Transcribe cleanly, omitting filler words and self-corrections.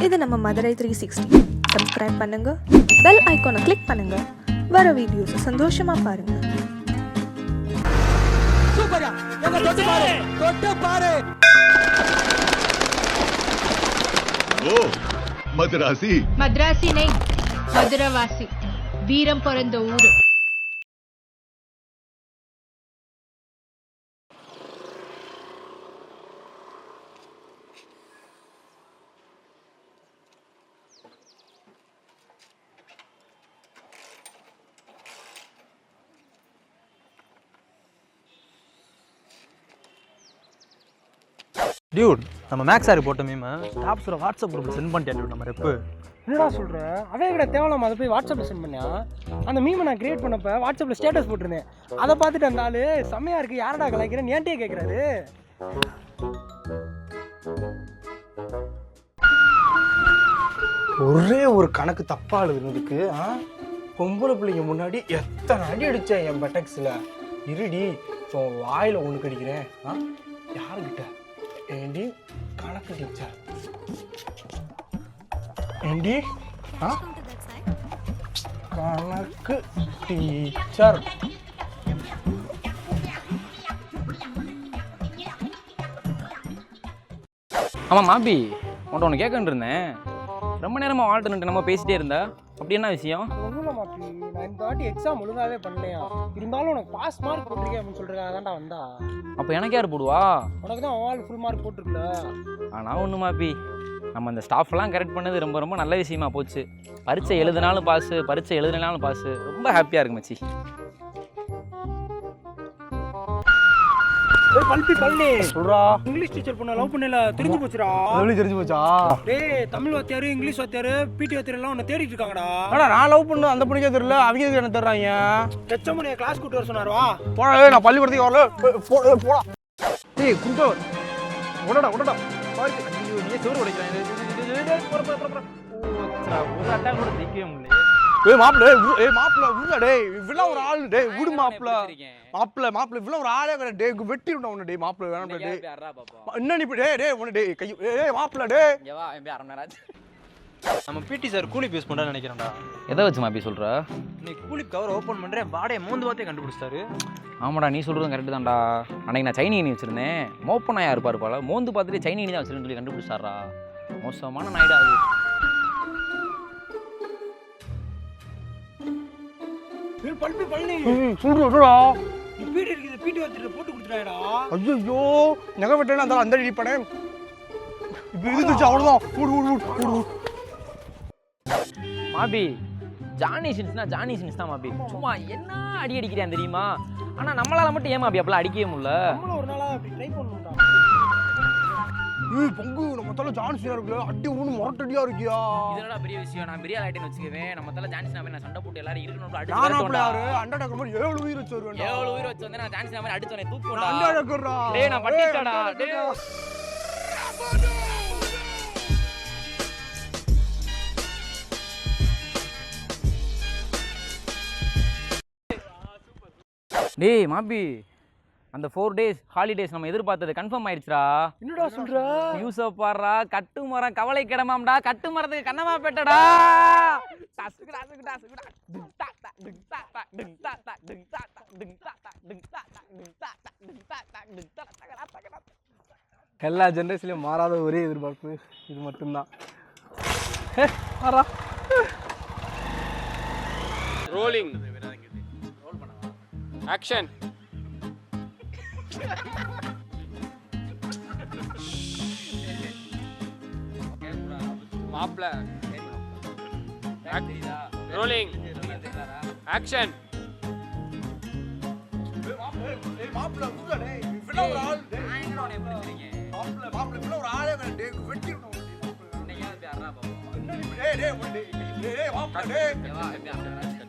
இது நம்ம மதுரை 360. சப்ஸ்கிரைப் பண்ணுங்க, பெல் ஐகானை கிளிக் பண்ணுங்க, வர வீடியோஸ் சந்தோஷமா பாருங்க. சூப்பரா எங்க தொட்டு பாரு ஓ மதுராசி மദ്രാசி நை மதுரவாசி வீரம் பிறந்த ஊரு. டியூட், நம்ம மேக்ஸ் சார் போட்ட மீம் ஸ்டாப்ஸோட வாட்ஸ்அப் குரூப்பில் சென்ட் பண்ணிட்டேன் டியூட். நம்ம ரெப்பு என்னடா சொல்ற? அவன் கூட தேவலாம அதை போய் வாட்ஸ்அப்ல சென்ட் பண்ணியா? அந்த மீமை நான் கிரியேட் பண்ணப்ப வாட்ஸ்அப்ல ஸ்டேட்டஸ் போட்டிருந்தேன். அதை பார்த்துட்டு அந்த ஆளு செம்மையா இருக்கு, யாரடா கலாய்க்கிறேன்னு ஏன்ட்டே கேட்குறாரு. ஒரே ஒரு கணக்கு தப்பா எழுதுனதுக்கு பொம்பளை பிள்ளைங்க முன்னாடி எத்தனை அடி அடித்தேன் என் பெட்டக்ஸில். இருடி வாயில் ஒன்று கடிக்கிறேன். யாருக்கிட்ட? ஏண்டி கணக்கு டீச்சர். ஏண்டி கணக்கு டீச்சர். ஆமாம் மாபி, உன்ட்ட ஒன்று கேட்கன்னு இருந்தேன். ரொம்ப நேரமாக வாழ்த்துட்டு நம்ம பேசிட்டே இருந்தா, அப்படி என்ன விஷயம்? ஒன்றும் இல்லை மாப்பி, நான் இந்த வாட்டி எக்ஸாம் ஒழுங்காகவே பண்ணலையா. இருந்தாலும் உனக்கு பாஸ் மார்க் போட்டிருக்கேன் அப்படின்னு சொல்கிறேன். அதான்டா வந்தா. அப்போ எனக்கு யார் போடுவா? உனக்கு தான் ஆல் ஃபுல் மார்க் போட்டிருக்கல. ஆனால் ஒன்று மாப்பி, நம்ம அந்த ஸ்டாஃப்லாம் கரெக்ட் பண்ணது ரொம்ப ரொம்ப நல்ல விஷயமா போச்சு. பரீட்சை எழுதினாலும் பாஸு, பரீட்சை எழுதினாலும் பாஸு. ரொம்ப ஹாப்பியாக இருக்கு மச்சி. பள்ளி சொல்றா, இங்கிலீஷ் டீச்சர் பொண்ண லவ் பண்ணல தெரிஞ்சு போச்சுடா. தெரிஞ்சு போச்சா? டேய், தமிழ் வாத்தியாரு, இங்கிலீஷ் வாத்தியாரு, பிடி வாத்தியார் எல்லாம் உன்னை தேடிட்டு இருக்காங்கடா. ஆனா நான் லவ் பண்ண அந்த பொண்ணுக்கே தெரியல, அவங்க என்ன தர்றாங்க? லட்சமணியை கிளாஸ் கூட்டு வர சொன்னாரு. வா போடா, நான் பள்ளிக்கூடத்துக்கு வரல. போடா டேய் குண்டோ, உடடா நீ சோறு உடைக்கிறேன். ஒரு அட்டா கூட ஜெயிக்கவே முடியல. மாப்பிள்ள உள்ள டேய், இவ்வளோ ஒரு ஆள் டேய், விடு மாப்பிள்ள இவ்வளோ ஒரு ஆளே கிடையாது டேய், வெட்டி விட உன்னை டேய். மாப்பிள்ள வேணாம் டேய், என்ன நீ டேய் உன்னை டேய் கை மாப்பிள்ள டேய். நம்ம பிடி சார் கூலி பேஸ் பண்ணுறான்னு நினைக்கிறேன்டா. எதை வச்சு மாப்பி சொல்கிற? நீ கூலி கவர் ஓப்பன் பண்ணுறேன், வாடையை மூந்து பார்த்தே கண்டுபிடிச்சிட்டாரு. ஆமாடா, நீ சொல்கிறதும் கரெக்டு தான்டா. அன்னைக்கு நான் சைனி வச்சுருந்தேன், மோப்பனா யார் இருப்பாருப்பால, மோந்து பார்த்துட்டு சைனி தான் வச்சுருன்னு சொல்லி கண்டுபிடிச்சாரா. மோசமான நாய்டா அது. ஐயோ நகை வெட்டேன்னு அந்த அந்த அடிப்படை இப்போ இருந்துச்சு, அவ்வளோதான். மாபி, ஜானி சின்ஸ் தான் மாபி. சும்மா என்ன அடி அடிக்கிறேன் தெரியுமா? ஆனால் நம்மளால் மட்டும் ஏன் மாபி அப்பெல்லாம் அடிக்கவே முடியல? ஒரு நாளா அப்படி ட்ரை பண்ணுவோம்டா. பொங்கு நம்ம தலை ஜான்சியா இருக்குல்ல, அடி ஒன்று முரட்டடியா இருக்கியா? இதனடா பெரிய விஷயம். நான் பெரிய ஆயிட்டேன்னு வச்சுக்குவேன். நம்ம தலை ஜான்சினா மாதிரி நான் சண்டை போட்டு எல்லாரும் இருக்கணும். அண்டா மாதிரி 7 உயிர் வச்சு வருவேன். 7 உயிர் வச்சு வந்து நான் ஜான்சினா மாதிரி அடிச்சோனே தூக்குடா. அண்டா டேய் நான் பட்டிட்டடா. டேய் டேய் மாபி, அந்த 4 days ஹாலிடேஸ் நம்ம எதிர்பார்த்தது கன்ஃபார்ம் ஆயிடுச்சுடா. என்னடா சொல்ற? நியூஸை பாடுறா. கட்டு மரம் கவலை கிடமாம்டா, கட்டு மரத்துக்கு கண்ணமா பெட்டடா. எல்லா ஜென்ரேஷன்லையும் மாறாத ஒரே எதிர்பார்ப்பு இது மட்டும்தான். Rolling action. மாப்ள ரோலிங் ஆக்ஷன். மாப்பிள்ள உள்ள டேய், இவ்வளோ ஒரு ஆள் டேய். மாப்பிள்ள இவ்வளோ ஒரு ஆளே டேய், வெட்டி விடணும். இன்னைக்கு யாரா பாப்போம். டேய் மாப்பிள்ள டேய்.